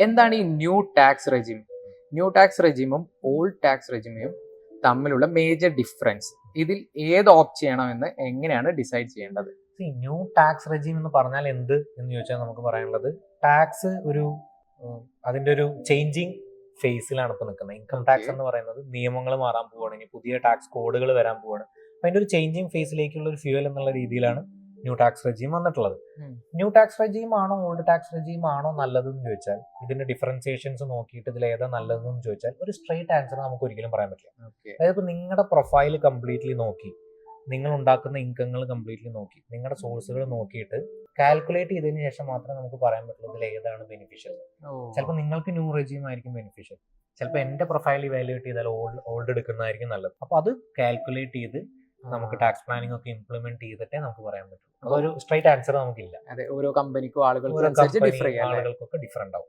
എന്താണ് ഈ new tax regime? New tax റെജിമും ഓൾഡ് ടാക്സ് റെജിമും തമ്മിലുള്ള മേജർ ഡിഫറൻസ്, ഇതിൽ ഏത് ഓപ്റ്റ് ചെയ്യണമെന്ന് എങ്ങനെയാണ് ഡിസൈഡ് ചെയ്യേണ്ടത്? ന്യൂ ടാക്സ് റെജീം എന്ന് പറഞ്ഞാൽ എന്ത് എന്ന് ചോദിച്ചാൽ നമുക്ക് പറയാനുള്ളത്, ടാക്സ് അതിന്റെ ഒരു ചേഞ്ചിങ് ഫേസിലാണ് ഇപ്പോൾ നിൽക്കുന്നത്. ഇൻകം ടാക്സ് എന്ന് പറയുന്നത് നിയമങ്ങൾ മാറാൻ പോവുകയാണ്, ഇനി പുതിയ ടാക്സ് കോഡുകൾ വരാൻ പോവുകയാണ്. അപ്പം അതിന്റെ ഒരു ചേഞ്ചിങ് ഫേസിലേക്കുള്ള ഒരു ഫ്യൂവൽ എന്നുള്ള രീതിയിലാണ് ന്യൂ ടാക്സ് റെജീം വന്നിട്ടുള്ളത്. ന്യൂ ടാക്സ് റെജീം ആണോ ഓൾഡ് ടാക്സ് റെജീം ആണോ നല്ലതെന്ന് ചോദിച്ചാൽ, ഇതിന്റെ ഡിഫറൻസിയേഷൻസ് നോക്കിയിട്ട് ഇതിൽ ഏതാ നല്ലതെന്ന് ചോദിച്ചാൽ ഒരു സ്ട്രെയിറ്റ് ആൻസർ നമുക്ക് ഒരിക്കലും പറയാൻ പറ്റില്ല. അതായത് ഇപ്പോൾ നിങ്ങളുടെ പ്രൊഫൈൽ കംപ്ലീറ്റ്ലി നോക്കി, നിങ്ങൾ ഉണ്ടാക്കുന്ന ഇൻകങ്ങൾ കംപ്ലീറ്റ്ലി നോക്കി, നിങ്ങളുടെ സോഴ്സുകൾ നോക്കിയിട്ട് കാൽക്കുലേറ്റ് ചെയ്തതിനു ശേഷം മാത്രമേ നമുക്ക് പറയാൻ പറ്റുള്ളൂ ഇതിൽ ഏതാണ് ബെനിഫിഷ്യൽ. ചിലപ്പോൾ നിങ്ങൾക്ക് ന്യൂ റെജീം ആയിരിക്കും ബെനിഫിഷ്യൽ, ചിലപ്പോൾ എന്റെ പ്രൊഫൈൽ ഇവാലുവേറ്റ് ചെയ്താൽ ഓൾഡ് എടുക്കുന്നതായിരിക്കും നല്ലത്. അപ്പോൾ അത് കാൽക്കുലേറ്റ് ചെയ്ത് നമുക്ക് ടാക്സ് പ്ലാനിംഗ് ഒക്കെ ഇംപ്ലിമെന്റ് ചെയ്തിട്ടേ നമുക്ക് പറയാൻ പറ്റും. അതൊരു സ്ട്രൈറ്റ് ആൻസർ നമുക്കില്ല. അതെ, ഓരോ കമ്പനിക്കും ആളുകൾക്കൊക്കെ ഡിഫറെന്റ് ആവും.